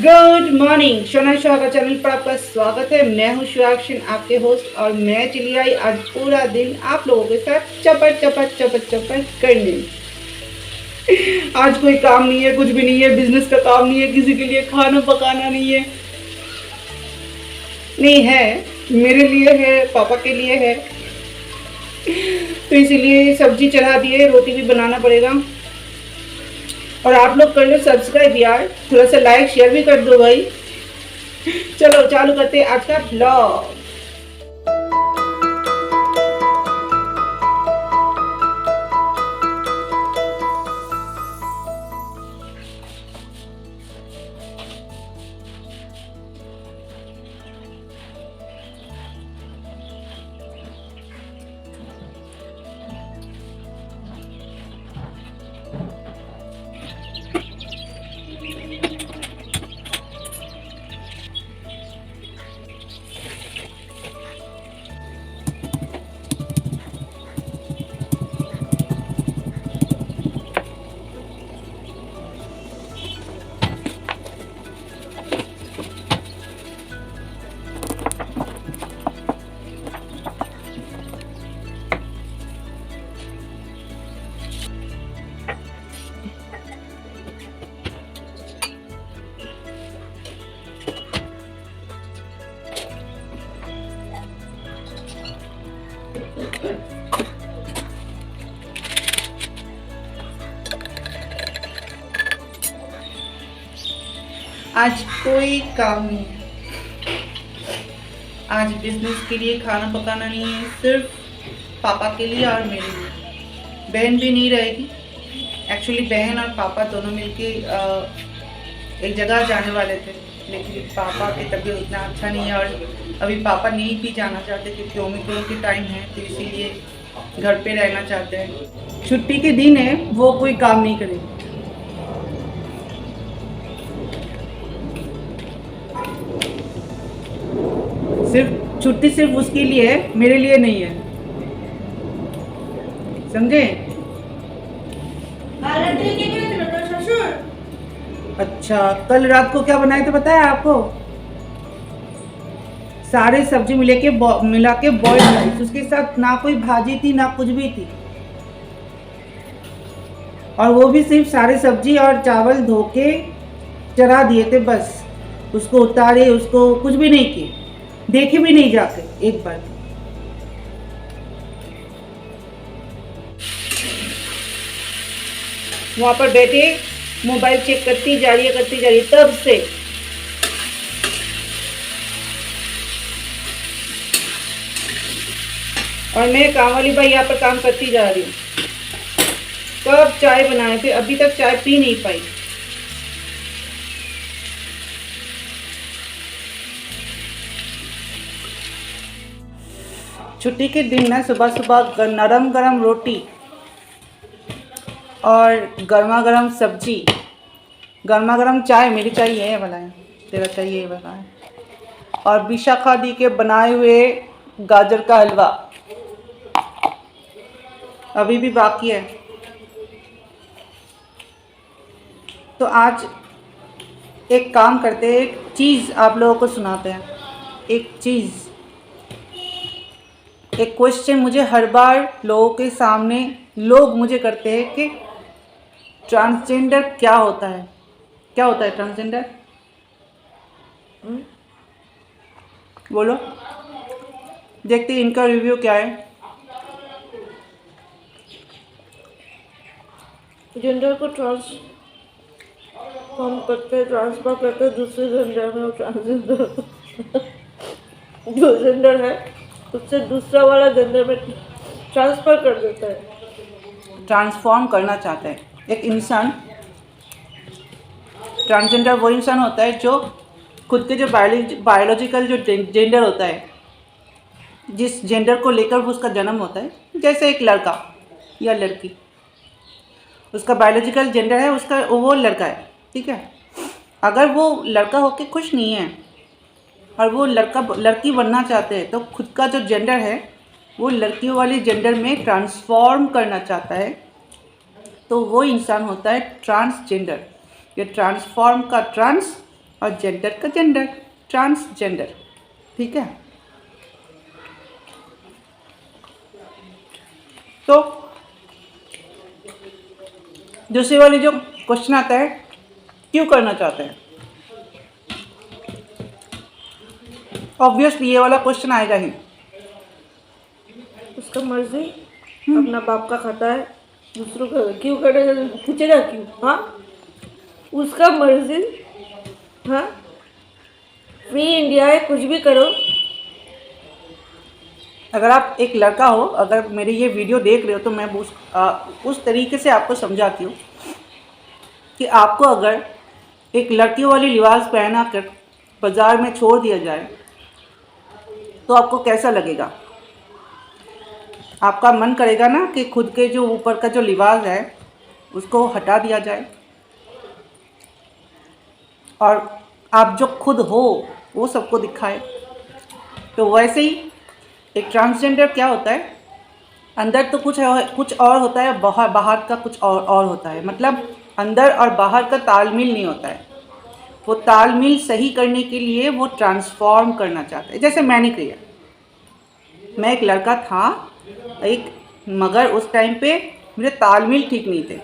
Good morning, Shona सुहागा channel पर आपका स्वागत है। मैं हूँ सुहागशन, आपके होस्ट, और मैं चली आई आज पूरा दिन आप लोगों के साथ चपट चपट चपट चपट करने। आज कोई काम नहीं है, कुछ भी नहीं है, बिजनेस का काम नहीं है, किसी के लिए खाना पकाना नहीं है। नहीं है, मेरे लिए है, पापा के लिए है, तो इसीलिए सब्जी चढ़ा दिए, रोटी भी बनाना पड़ेगा। और आप लोग कर लो सब्सक्राइब यार, थोड़ा सा लाइक शेयर भी कर दो भाई। चलो चालू करते हैं आज का ब्लॉग। आज कोई काम नहीं है, आज बिजनेस के लिए खाना पकाना नहीं है, सिर्फ पापा के लिए और मेरे लिए। बहन भी नहीं रहेगी। एक्चुअली बहन और पापा दोनों मिलके एक जगह जाने वाले थे, लेकिन पापा की तबीयत उतना अच्छा नहीं है और अभी पापा नहीं भी जाना चाहते क्योंकि ओमिक्रोन के टाइम है, तो इसीलिए घर पे रहना चाहते हैं। छुट्टी के दिन है, वो कोई काम नहीं करेगी। सिर्फ छुट्टी सिर्फ उसके लिए है, मेरे लिए नहीं है, समझे? अच्छा, कल रात को क्या बनाए थे पता है आपको? सारे सब्जी मिला के बॉइल्ड राइस, उसके साथ ना कोई भाजी थी ना कुछ भी थी, और वो भी सिर्फ सारे सब्जी और चावल धो के चढ़ा दिए थे, बस उसको उतारे, उसको कुछ भी नहीं किए, देखे भी नहीं जाके एक बार। वहां पर बैठे मोबाइल चेक करती जा रही है तब से। और मैं काम वाली भाई यहाँ पर काम करती जा रही हूँ। कब चाय बनाए थे, अभी तक चाय पी नहीं पाई। छुट्टी के दिन ना सुबह सुबह नरम गरम रोटी और गर्मा गर्म सब्जी, गर्मा गर्म चाय, मेरी चाय ये वाला है, तेरा चाय ये वाला है, और विशाखा दी के बनाए हुए गाजर का हलवा अभी भी बाकी है। तो आज एक काम करते हैं, एक चीज़ आप लोगों को सुनाते हैं। एक चीज़, एक क्वेश्चन मुझे हर बार लोगों के सामने लोग मुझे करते हैं कि ट्रांसजेंडर क्या होता है? क्या होता है ट्रांसजेंडर? बोलो, देखते हैं इनका रिव्यू क्या है। जेंडर को ट्रांसफॉर्म करते, ट्रांसफर करते दूसरे जेंडर में, ट्रांसजेंडर जो जेंडर है उससे दूसरा वाला जेंडर में ट्रांसफर कर देता है। ट्रांसफॉर्म करना चाहता है एक इंसान। ट्रांसजेंडर वो इंसान होता है जो खुद के जो बायोलॉजिकल जो जेंडर होता है, जिस जेंडर को लेकर उसका जन्म होता है, जैसे एक लड़का या लड़की, उसका बायोलॉजिकल जेंडर है, उसका वो लड़का है, ठीक है। अगर वो लड़का होकर खुश नहीं है और वो लड़की बनना चाहते हैं, तो खुद का जो जेंडर है वो लड़कियों वाली जेंडर में ट्रांसफॉर्म करना चाहता है, तो वो इंसान होता है ट्रांसजेंडर। ये ट्रांसफॉर्म का ट्रांस और जेंडर का जेंडर, ट्रांसजेंडर। ठीक है, तो दूसरी वाली जो क्वेश्चन आता है, क्यों करना चाहते हैं? ऑब्वियसली ये वाला क्वेश्चन आएगा ही। उसका मर्जी, अपना बाप का खाता है, दूसरों का क्यों करेगा, पूछेगा क्यों? हाँ, उसका मर्जी। हाँ, फ्री इंडिया है, कुछ भी करो। अगर आप एक लड़का हो, अगर मेरी ये वीडियो देख रहे हो, तो मैं उस तरीके से आपको समझाती हूँ कि आपको अगर एक लड़कियों वाली लिबास पहना कर बाज़ार में छोड़ दिया जाए तो आपको कैसा लगेगा? आपका मन करेगा ना कि खुद के जो ऊपर का जो लिबास है उसको हटा दिया जाए और आप जो खुद हो वो सबको दिखाए। तो वैसे ही एक ट्रांसजेंडर क्या होता है, अंदर तो कुछ और होता है, बाहर का कुछ और होता है। मतलब अंदर और बाहर का तालमेल नहीं होता है। वो तालमेल सही करने के लिए वो ट्रांसफॉर्म करना चाहता है। जैसे मैंने किया, मैं एक लड़का था मगर उस टाइम पे मेरे तालमेल ठीक नहीं थे।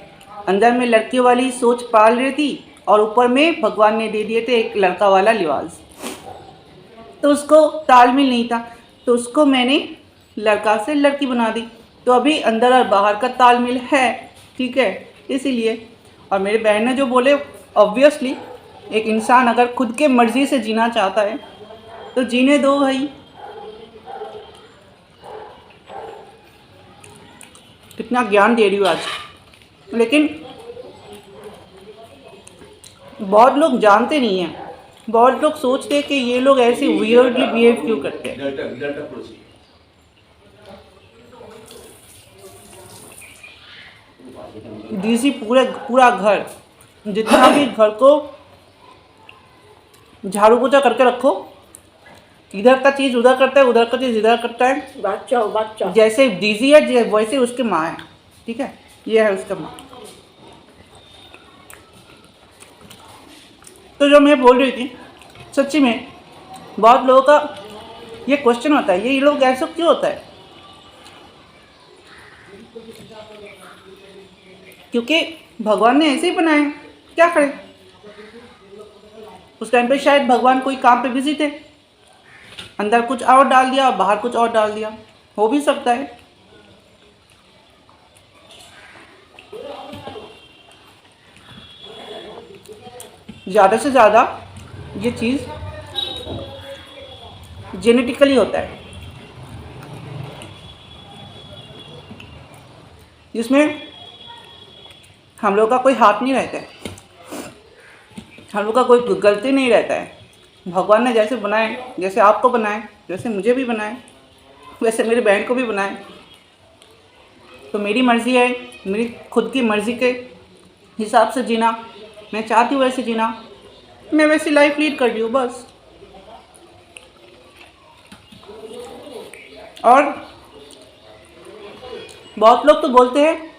अंदर में लड़कियों वाली सोच पाल रही थी और ऊपर में भगवान ने दे दिए थे एक लड़का वाला लिबास, तो उसको तालमेल नहीं था, तो उसको मैंने लड़का से लड़की बना दी। तो अभी अंदर और बाहर का तालमेल है, ठीक है, इसीलिए। और मेरे बहन ने जो बोले, ऑब्वियसली एक इंसान अगर खुद के मर्ज़ी से जीना चाहता है तो जीने दो भाई। कितना ज्ञान दे रही हूँ आज, लेकिन बहुत लोग जानते नहीं हैं। बहुत लोग सोचते हैं कि ये लोग ऐसे वियर्डली बिहेव क्यों करते हैं। डीसी पूरा घर, जितना भी घर को झाड़ू पोछा करके रखो, इधर का चीज़ उधर करता है, उधर का चीज़ इधर करता है। बादशाह जैसे डीजी है वैसे उसकी माँ है, ठीक है, ये है उसका माँ। तो जो मैं बोल रही थी, सच्ची में बहुत लोगों का ये क्वेश्चन होता है, ये लोग ऐसा क्यों होता है? क्योंकि भगवान ने ऐसे ही बनाए, क्या करें। उस टाइम पे शायद भगवान कोई काम पे बिजी थे, अंदर कुछ और डाल दिया और बाहर कुछ और डाल दिया, हो भी सकता है। ज़्यादा से ज़्यादा ये चीज़ जेनेटिकली होता है, जिसमें हम लोग का कोई हाथ नहीं रहता है, हम लोग का कोई गलती नहीं रहता है। भगवान ने जैसे बनाए, जैसे आपको बनाए, जैसे मुझे भी बनाए, वैसे मेरी बहन को भी बनाए। तो मेरी मर्ज़ी है, मेरी खुद की मर्ज़ी के हिसाब से जीना, मैं चाहती हूँ वैसे जीना, मैं वैसी लाइफ लीड कर रही हूँ बस। और बहुत लोग तो बोलते हैं,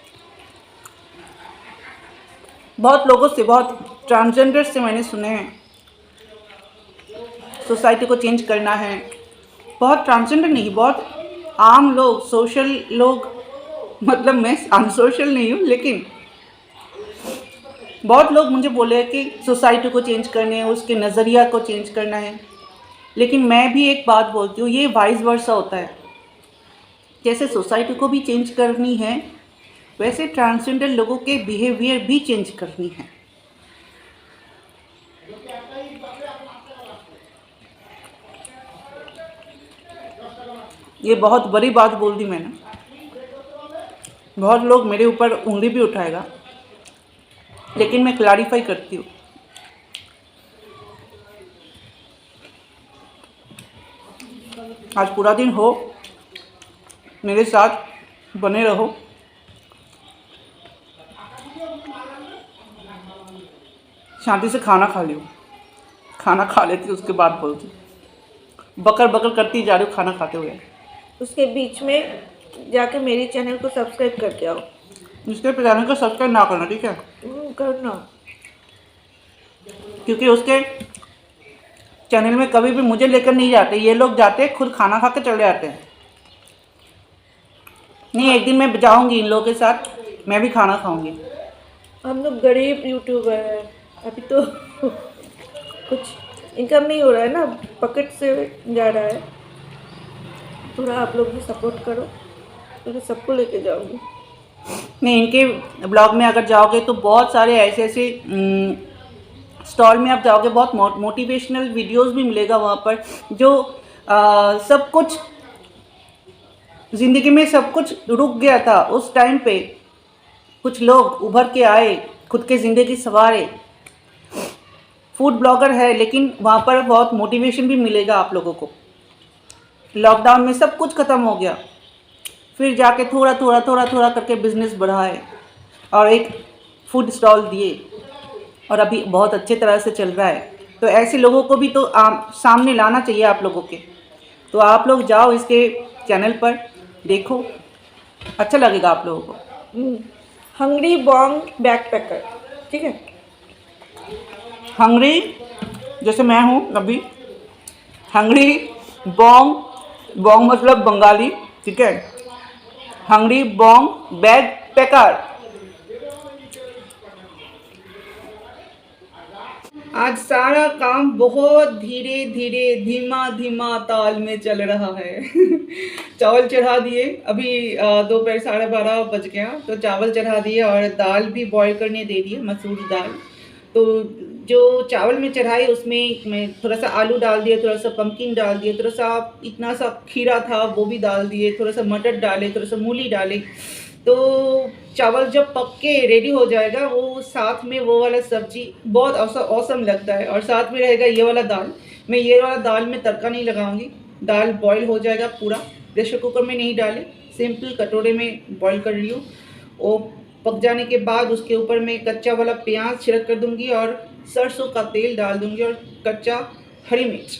बहुत लोगों से, बहुत ट्रांसजेंडर से मैंने सुने हैं सोसाइटी को चेंज करना है। बहुत ट्रांसजेंडर नहीं, बहुत आम लोग, सोशल लोग, मतलब मैं अनसोशल नहीं हूँ, लेकिन बहुत लोग मुझे बोले कि सोसाइटी को चेंज करने है, उसके नज़रिया को चेंज करना है। लेकिन मैं भी एक बात बोलती हूँ, ये वाइस वर्सा होता है। जैसे सोसाइटी को भी चेंज करनी है, वैसे ट्रांसजेंडर लोगों के बिहेवियर भी चेंज करनी है। ये बहुत बड़ी बात बोल दी मैंने, बहुत लोग मेरे ऊपर उंगली भी उठाएगा, लेकिन मैं क्लैरिफाई करती हूँ। आज पूरा दिन हो, मेरे साथ बने रहो। शांति से खाना खा लियो, खाना खा लेती उसके बाद बोलती, बकर बकर करती जा रही हूँ खाना खाते हुए। उसके बीच में जाके मेरी चैनल को सब्सक्राइब करके आओ। इसके चैनल को सब्सक्राइब ना करना, ठीक है, करना, क्योंकि उसके चैनल में कभी भी मुझे लेकर नहीं जाते, ये लोग जाते खुद खाना खा के चले जाते हैं। नहीं, एक दिन मैं जाऊंगी इन लोगों के साथ, मैं भी खाना खाऊंगी। हम लोग गरीब यूट्यूबर है, अभी तो कुछ इनकम नहीं हो रहा है ना, पॉकेट से जा रहा है। थोड़ा आप लोग भी सपोर्ट करो, तो मैं सबको लेके जाऊंगी। नहीं, इनके ब्लॉग में अगर जाओगे तो बहुत सारे ऐसे ऐसे स्टॉल में आप जाओगे, बहुत मोटिवेशनल वीडियोस भी मिलेगा वहाँ पर, जो सब कुछ ज़िंदगी में सब कुछ रुक गया था उस टाइम पे कुछ लोग उभर के आए, खुद के ज़िंदगी संवारे। फूड ब्लॉगर है, लेकिन वहाँ पर बहुत मोटिवेशन भी मिलेगा आप लोगों को। लॉकडाउन में सब कुछ ख़त्म हो गया, फिर जाके थोड़ा थोड़ा थोड़ा थोड़ा करके बिजनेस बढ़ाए और एक फूड स्टॉल दिए, और अभी बहुत अच्छे तरह से चल रहा है। तो ऐसे लोगों को भी तो सामने लाना चाहिए आप लोगों के। तो आप लोग जाओ इसके चैनल पर, देखो, अच्छा लगेगा आप लोगों को। हंगरी बॉन्ग बैकपैकर, ठीक है। हंगरी जैसे मैं हूँ अभी, हंगरी बॉन्ग, बॉन्ग मतलब बंगाली, ठीक है। Hungary Bong backpacker. आज सारा काम बहुत धीरे धीरे धीमा धीमा ताल में चल रहा है। चावल चढ़ा दिए, अभी दोपहर 12:30 बज गया, तो चावल चढ़ा दिए और दाल भी बॉईल करने दे दिए, मसूर दाल। तो जो चावल में चढ़ाए उसमें मैं थोड़ा सा आलू डाल दिए, थोड़ा सा पम्पकिन डाल दिए, थोड़ा सा इतना सा खीरा था वो भी डाल दिए, थोड़ा सा मटर डाले, थोड़ा सा मूली डाले। तो चावल जब पक के रेडी हो जाएगा, वो साथ में वो वाला सब्जी बहुत औसम लगता है, और साथ में रहेगा ये वाला दाल। मैं ये वाला दाल में तड़का नहीं लगाऊंगी, दाल बॉईल हो जाएगा पूरा, प्रेशर कुकर में नहीं डाले, सिंपल कटोरे में बॉईल कर रही हूँ। वो पक जाने के बाद उसके ऊपर मैं कच्चा वाला प्याज छिड़क कर दूंगी और सरसों का तेल डाल दूंगी और कच्चा हरी मिर्च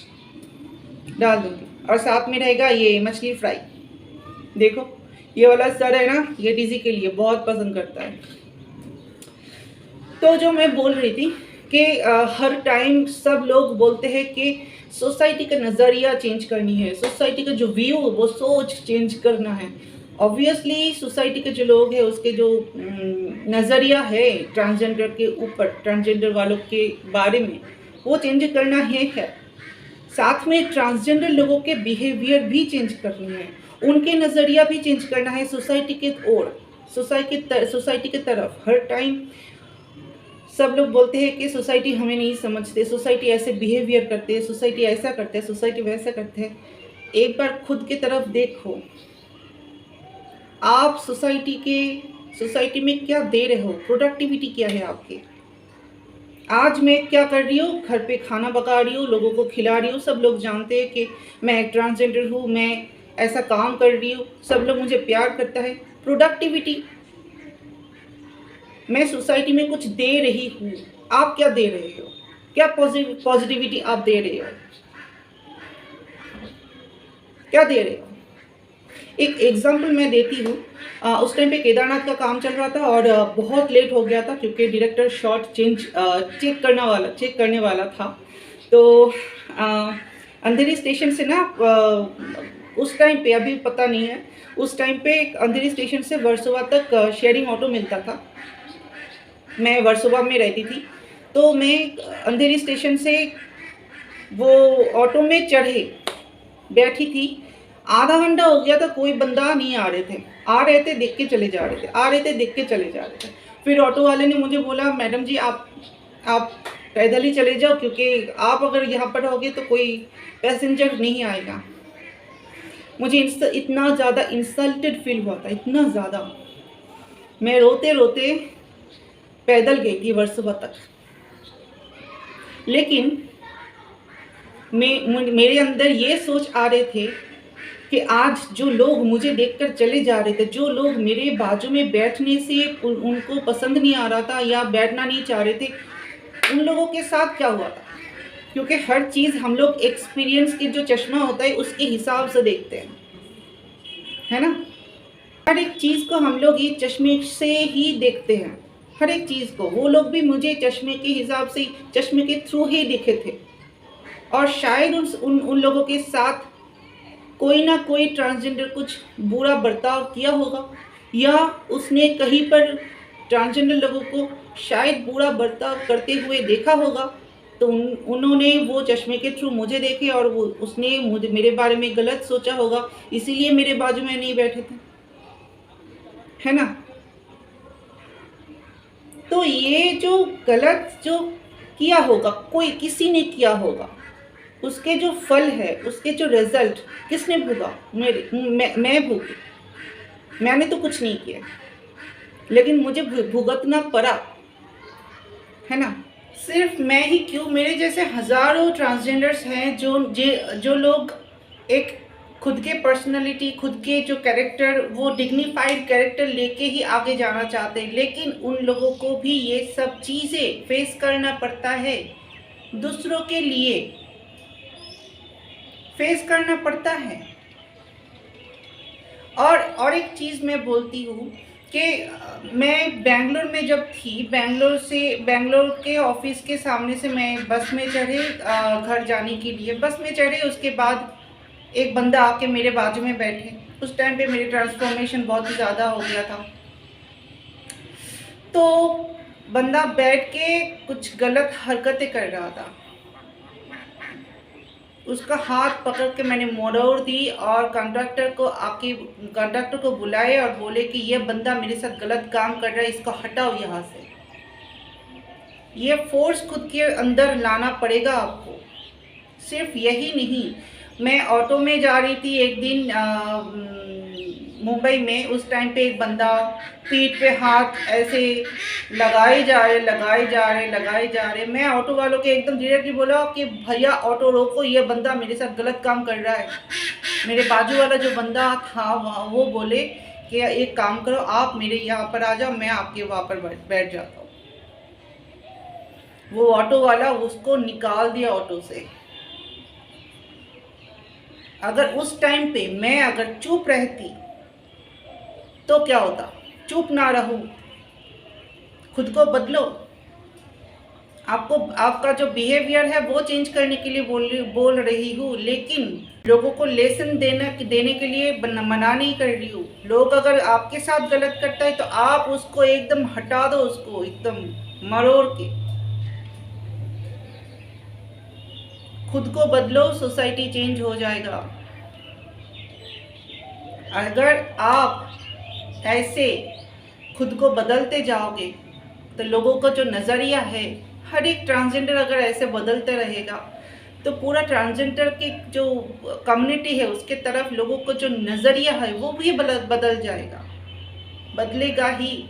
डाल दूंगी, और साथ में रहेगा ये मछली फ्राई। देखो ये वाला सर है ना, ये डीजी के लिए बहुत पसंद करता है। तो जो मैं बोल रही थी कि हर टाइम सब लोग बोलते हैं कि सोसाइटी का नज़रिया चेंज करनी है, सोसाइटी का जो व्यू वो सोच चेंज करना है। ऑब्वियसली सोसाइटी के जो लोग हैं उसके जो नज़रिया है ट्रांसजेंडर के ऊपर, ट्रांसजेंडर वालों के बारे में, वो चेंज करना है। साथ में ट्रांसजेंडर लोगों के बिहेवियर भी चेंज करनी है, उनके नज़रिया भी चेंज करना है सोसाइटी के ओर, सोसाइटी के तरफ। हर टाइम सब लोग बोलते हैं कि सोसाइटी हमें नहीं समझते, सोसाइटी ऐसे बिहेवियर करते हैं, सोसाइटी ऐसा करते हैं, सोसाइटी वैसा करते हैं। एक बार खुद की तरफ देखो, आप सोसाइटी में क्या दे रहे हो, प्रोडक्टिविटी क्या है आपकी। आज मैं क्या कर रही हूँ, घर पे खाना पका रही हूँ, लोगों को खिला रही हूँ, सब लोग जानते हैं कि मैं एक ट्रांसजेंडर हूँ, मैं ऐसा काम कर रही हूँ, सब लोग मुझे प्यार करता है। प्रोडक्टिविटी, मैं सोसाइटी में कुछ दे रही हूँ। आप क्या दे रहे हो, क्या पॉजिटिविटी आप दे रहे हो, क्या दे रहे हो। एक एग्जाम्पल मैं देती हूँ। उस टाइम पे केदारनाथ का काम चल रहा था और बहुत लेट हो गया था क्योंकि डायरेक्टर शॉट चेक करने वाला था। तो अंधेरी स्टेशन से ना उस टाइम पे, अभी पता नहीं है, उस टाइम पे अंधेरी स्टेशन से वर्सोवा तक शेयरिंग ऑटो मिलता था। मैं वर्सोवा में रहती थी, तो मैं अंधेरी स्टेशन से वो ऑटो में बैठी थी। आधा घंटा हो गया था, कोई बंदा नहीं आ रहे थे, देख के चले जा रहे थे। फिर ऑटो वाले ने मुझे बोला, मैडम जी आप पैदल ही चले जाओ, क्योंकि आप अगर यहाँ पर रहोगे तो कोई पैसेंजर नहीं आएगा। मुझे इतना ज़्यादा इंसल्टेड फील हुआ था, इतना ज़्यादा। मैं रोते रोते पैदल गई थी वर्सोवा तक। लेकिन मेरे अंदर ये सोच आ रहे थे कि आज जो लोग मुझे देखकर चले जा रहे थे, जो लोग मेरे बाजू में बैठने से उनको पसंद नहीं आ रहा था या बैठना नहीं चाह रहे थे, उन लोगों के साथ क्या हुआ था। क्योंकि हर चीज़ हम लोग एक्सपीरियंस के जो चश्मा होता है उसके हिसाब से देखते हैं, है ना। हर एक चीज़ को हम लोग ये चश्मे से ही देखते हैं, हर एक चीज़ को। वो लोग भी मुझे चश्मे के हिसाब से, चश्मे के थ्रू ही दिखे थे, और शायद उन लोगों के साथ कोई ना कोई ट्रांसजेंडर कुछ बुरा बर्ताव किया होगा, या उसने कहीं पर ट्रांसजेंडर लोगों को शायद बुरा बर्ताव करते हुए देखा होगा, तो उन्होंने वो चश्मे के थ्रू मुझे देखे और वो उसने मुझे मेरे बारे में गलत सोचा होगा, इसीलिए मेरे बाजू में नहीं बैठे थे, है ना। तो ये जो गलत जो किया होगा, कोई किसी ने किया होगा, उसके जो फल है, उसके जो रिजल्ट किसने भोगा? मैं भोगी। मैंने तो कुछ नहीं किया, लेकिन मुझे भुगतना पड़ा, है ना। सिर्फ मैं ही क्यों, मेरे जैसे हजारों ट्रांसजेंडर्स हैं जो लोग एक खुद के पर्सनालिटी, खुद के जो कैरेक्टर, वो डिग्निफाइड कैरेक्टर लेके ही आगे जाना चाहते हैं, लेकिन उन लोगों को भी ये सब चीज़ें फेस करना पड़ता है, दूसरों के लिए फेस करना पड़ता है। और एक चीज़ मैं बोलती हूँ कि मैं बेंगलोर में जब थी, बेंगलोर के ऑफिस के सामने से मैं बस में चढ़े, घर जाने के लिए बस में चढ़े, उसके बाद एक बंदा आके मेरे बाजू में बैठे। उस टाइम पे मेरी ट्रांसफॉर्मेशन बहुत ही ज़्यादा हो गया था। तो बंदा बैठ के कुछ गलत हरकतें कर रहा था, उसका हाथ पकड़ के मैंने मोड़ दी और कंडक्टर को बुलाए और बोले कि ये बंदा मेरे साथ गलत काम कर रहा है, इसको हटाओ यहाँ से। ये फोर्स खुद के अंदर लाना पड़ेगा आपको। सिर्फ यही नहीं, मैं ऑटो में जा रही थी एक दिन मुंबई में, उस टाइम पे एक बंदा पीठ पे हाथ ऐसे लगाए जा रहे। मैं ऑटो वालों के एकदम डायरेक्टली बोला कि भैया ऑटो रोको, ये बंदा मेरे साथ गलत काम कर रहा है। मेरे बाजू वाला जो बंदा था वो बोले कि एक काम करो, आप मेरे यहाँ पर आ जाओ, मैं आपके वहाँ पर बैठ जाता हूँ। वो ऑटो वाला उसको निकाल दिया ऑटो से। अगर उस टाइम पे मैं अगर चुप रहती तो क्या होता? चुप ना रहूं, खुद को बदलो। आपका जो बिहेवियर है वो चेंज करने के लिए बोल रही हूँ, लेकिन लोगों को लेसन देने के लिए मना नहीं कर रही हूँ। लोग अगर आपके साथ गलत करता है तो आप उसको एकदम हटा दो, उसको एकदम मरोड़ के। खुद को बदलो, सोसाइटी चेंज हो जाएगा। अगर आप ऐसे खुद को बदलते जाओगे तो लोगों का जो नज़रिया है, हर एक ट्रांसजेंडर अगर ऐसे बदलते रहेगा तो पूरा ट्रांसजेंडर की जो कम्युनिटी है उसके तरफ लोगों को जो नज़रिया है वो भी बदल जाएगा, बदलेगा ही।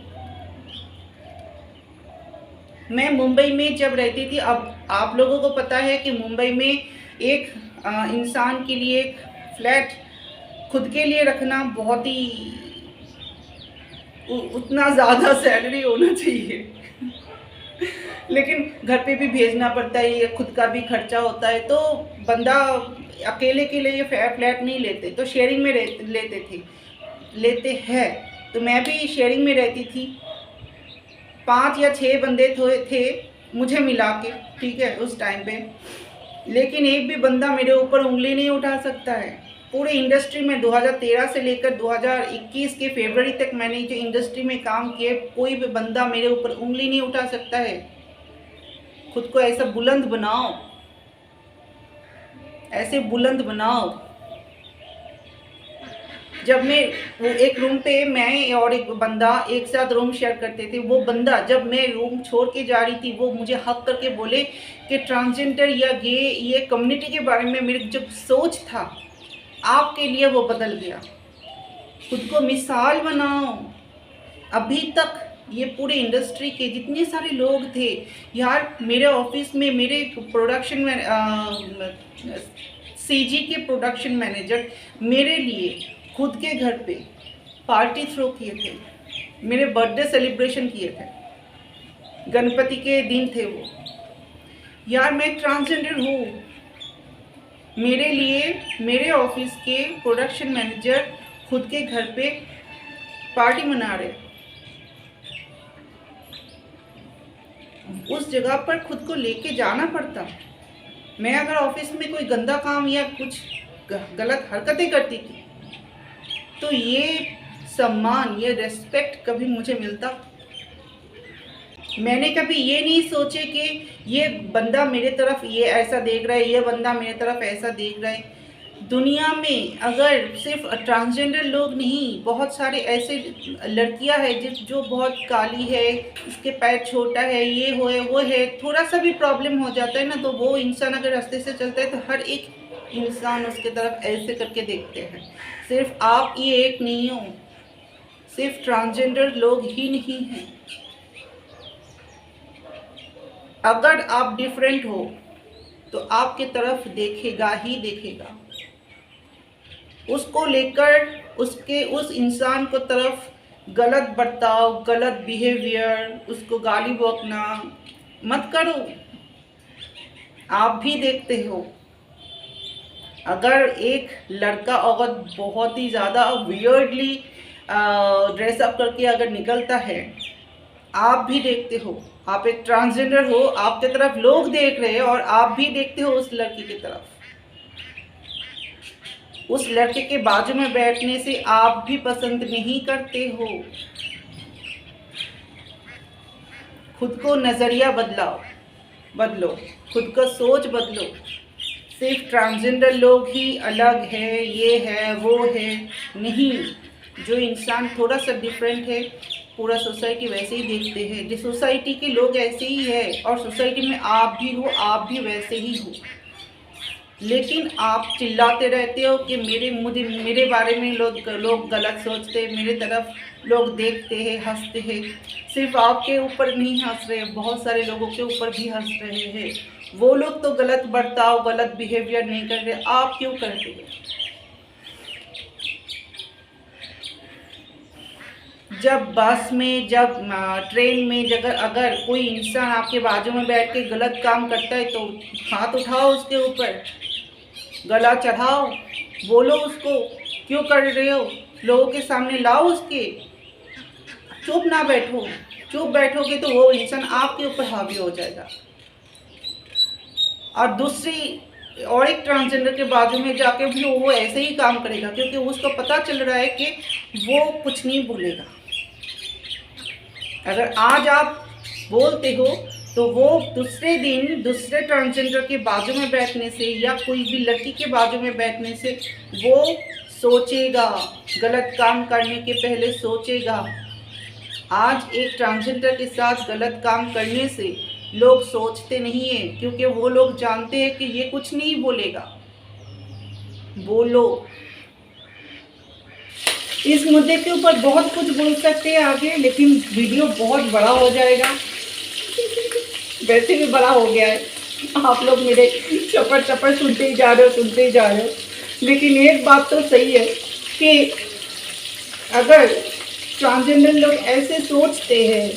मैं मुंबई में जब रहती थी, अब आप लोगों को पता है कि मुंबई में एक इंसान के लिए फ्लैट खुद के लिए रखना बहुत ही उतना ज़्यादा सैलरी होना चाहिए लेकिन घर पे भी भेजना पड़ता है, ये खुद का भी खर्चा होता है, तो बंदा अकेले के लिए फ्लैट नहीं लेते, तो शेयरिंग में लेते हैं। तो मैं भी शेयरिंग में रहती थी, 5 या 6 बंदे थे मुझे मिला के, ठीक है, उस टाइम पे। लेकिन एक भी बंदा मेरे ऊपर उंगली नहीं उठा सकता है। पूरे इंडस्ट्री में 2013 से लेकर 2021 के फरवरी तक मैंने जो इंडस्ट्री में काम किए, कोई भी बंदा मेरे ऊपर उंगली नहीं उठा सकता है। खुद को ऐसा बुलंद बनाओ, ऐसे बुलंद बनाओ। जब मैं वो एक रूम पे मैं और एक बंदा एक साथ रूम शेयर करते थे, वो बंदा जब मैं रूम छोड़ के जा रही थी वो मुझे हक करके बोले कि ट्रांसजेंडर या गे ये कम्युनिटी के बारे में मेरी जो सोच था आपके लिए वो बदल गया। खुद को मिसाल बनाओ। अभी तक ये पूरे इंडस्ट्री के जितने सारे लोग थे यार, मेरे ऑफिस में मेरे प्रोडक्शन में सीजी के प्रोडक्शन मैनेजर मेरे लिए खुद के घर पे पार्टी थ्रो किए थे, मेरे बर्थडे सेलिब्रेशन किए थे, गणपति के दिन थे वो। यार मैं ट्रांसजेंडर हूँ, मेरे लिए मेरे ऑफिस के प्रोडक्शन मैनेजर खुद के घर पे पार्टी मना रहे, उस जगह पर खुद को लेके जाना पड़ता। मैं अगर ऑफिस में कोई गंदा काम या कुछ गलत हरकतें करती थी तो ये सम्मान, ये रेस्पेक्ट कभी मुझे मिलता। मैंने कभी ये नहीं सोचे कि ये बंदा मेरे तरफ ये ऐसा देख रहा है, ये बंदा मेरे तरफ ऐसा देख रहा है। दुनिया में अगर सिर्फ ट्रांसजेंडर लोग नहीं, बहुत सारे ऐसे लड़कियां हैं जो बहुत काली है, इसके पैर छोटा है, ये हो है वो है, थोड़ा सा भी प्रॉब्लम हो जाता है ना तो वो इंसान अगर रास्ते से चलता है तो हर एक इंसान उसके तरफ ऐसे करके देखते हैं। सिर्फ आप ये एक नहीं हो, सिर्फ ट्रांसजेंडर लोग ही नहीं हैं। अगर आप डिफरेंट हो तो आपके तरफ देखेगा ही देखेगा। उसको लेकर उस इंसान को तरफ गलत बर्ताव, गलत बिहेवियर, उसको गाली बकना मत करो। आप भी देखते हो, अगर एक लड़का अगर बहुत ही ज़्यादा वियर्डली ड्रेसअप करके अगर निकलता है, आप भी देखते हो। आप एक ट्रांसजेंडर हो, आपके तरफ लोग देख रहे हैं और आप भी देखते हो उस लड़की की तरफ। उस लड़के के बाजू में बैठने से आप भी पसंद नहीं करते हो। खुद को नज़रिया बदलो, खुद का सोच बदलो। सिर्फ ट्रांसजेंडर लोग ही अलग है, ये है वो है, नहीं। जो इंसान थोड़ा सा डिफरेंट है, पूरा सोसाइटी वैसे ही देखते हैं। जो सोसाइटी के लोग ऐसे ही है और सोसाइटी में आप भी हो, आप भी वैसे ही हो। लेकिन आप चिल्लाते रहते हो कि मेरे बारे में लोग गलत सोचते हैं, मेरे तरफ लोग देखते हैं, हंसते हैं। सिर्फ आपके ऊपर नहीं हंस रहे, बहुत सारे लोगों के ऊपर भी हंस रहे हैं। वो लोग तो गलत बर्ताव, गलत बिहेवियर नहीं कर रहे, आप क्यों कर रहे हो? जब बस में, जब ट्रेन में, अगर कोई इंसान आपके बाजू में बैठ के गलत काम करता है तो हाथ उठाओ उसके ऊपर, गला चढ़ाओ, बोलो उसको क्यों कर रहे हो, लोगों के सामने लाओ उसके। चुप ना बैठो, चुप बैठोगे तो वो इंसान आपके ऊपर हावी हो जाएगा। और एक ट्रांसजेंडर के बाजू में जाके भी वो ऐसे ही काम करेगा, क्योंकि उसको पता चल रहा है कि वो कुछ नहीं बोलेगा। अगर आज आप बोलते हो तो वो दूसरे दिन दूसरे ट्रांसजेंडर के बाजू में बैठने से या कोई भी लड़की के बाजू में बैठने से वो सोचेगा, गलत काम करने के पहले सोचेगा। आज एक ट्रांसजेंडर के साथ गलत काम करने से लोग सोचते नहीं हैं, क्योंकि वो लोग जानते हैं कि ये कुछ नहीं बोलेगा। बोलो। इस मुद्दे के ऊपर बहुत कुछ बोल सकते हैं आगे, लेकिन वीडियो बहुत बड़ा हो जाएगा। वैसे भी बड़ा हो गया है, आप लोग मेरे चपड़ सुनते ही जा रहे हो। लेकिन एक बात तो सही है कि अगर ट्रांसजेंडर लोग ऐसे सोचते हैं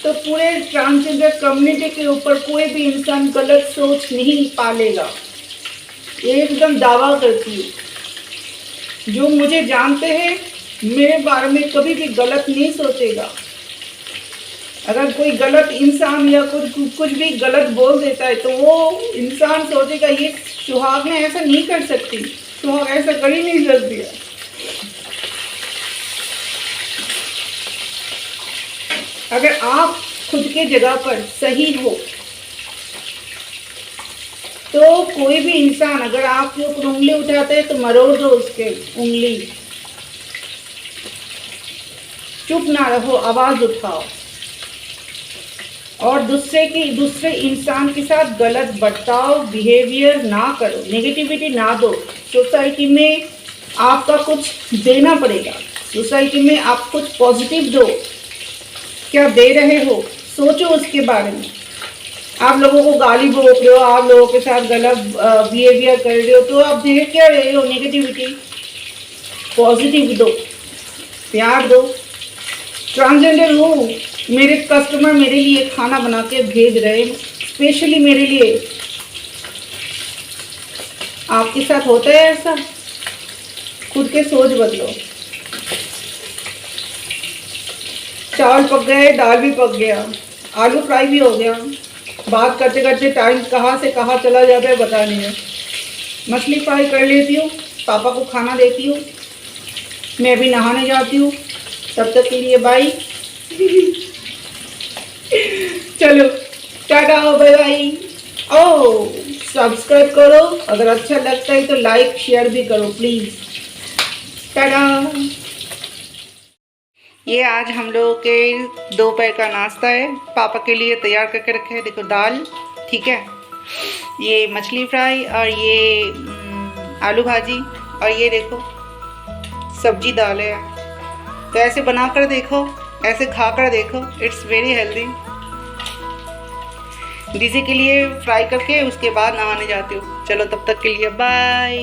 तो पूरे ट्रांसजेंडर कम्युनिटी के ऊपर कोई भी इंसान गलत सोच नहीं पालेगा। एकदम दावा करती हूँ। जो मुझे जानते हैं मेरे बारे में कभी भी गलत नहीं सोचेगा। अगर कोई गलत इंसान या कुछ भी गलत बोल देता है तो वो इंसान सोचेगा ये सुहाग ने ऐसा नहीं कर सकती, सुहाग ऐसा कर ही नहीं सकती है। अगर आप खुद के जगह पर सही हो तो कोई भी इंसान अगर आपके ऊपर उंगली उठाता है तो मरोड़ दो उसके उंगली। चुप ना रहो, आवाज उठाओ और दूसरे इंसान के साथ गलत बर्ताव, बिहेवियर ना करो, नेगेटिविटी ना दो। सोसाइटी में आपका कुछ देना पड़ेगा, सोसाइटी में आप कुछ पॉजिटिव दो। क्या दे रहे हो सोचो उसके बारे में। आप लोगों को गाली बक रहे हो, आप लोगों के साथ गलत बिहेवियर कर रहे हो तो आप दे क्या रहे हो? नेगेटिविटी। पॉजिटिव दो, प्यार दो। ट्रांसजेंडर हो, मेरे कस्टमर मेरे लिए खाना बना के भेज रहे हैं, स्पेशली मेरे लिए। आपके साथ होता है ऐसा? खुद के सोच बदलो। चावल पक गए, दाल भी पक गया, आलू फ्राई भी हो गया, बात करते करते टाइम कहाँ से कहाँ चला जाता है पता नहीं है। मछली फ्राई कर लेती हूँ, पापा को खाना देती हूँ, मैं भी नहाने जाती हूँ। तब तक के लिए बाय। चलो टाटा बाय बाय। ओ सब्सक्राइब करो, अगर अच्छा लगता है तो लाइक शेयर भी करो प्लीज़। टाटा। ये आज हम लोगों के दोपहर का नाश्ता है, पापा के लिए तैयार करके रखे हैं। देखो दाल, ठीक है, ये मछली फ्राई और ये आलू भाजी, और ये देखो सब्जी दाल है। तो ऐसे बना कर देखो, ऐसे खा कर देखो, इट्स वेरी हेल्दी। डीजे के लिए फ्राई करके उसके बाद नहाने जाती हूँ। चलो तब तक के लिए बाय।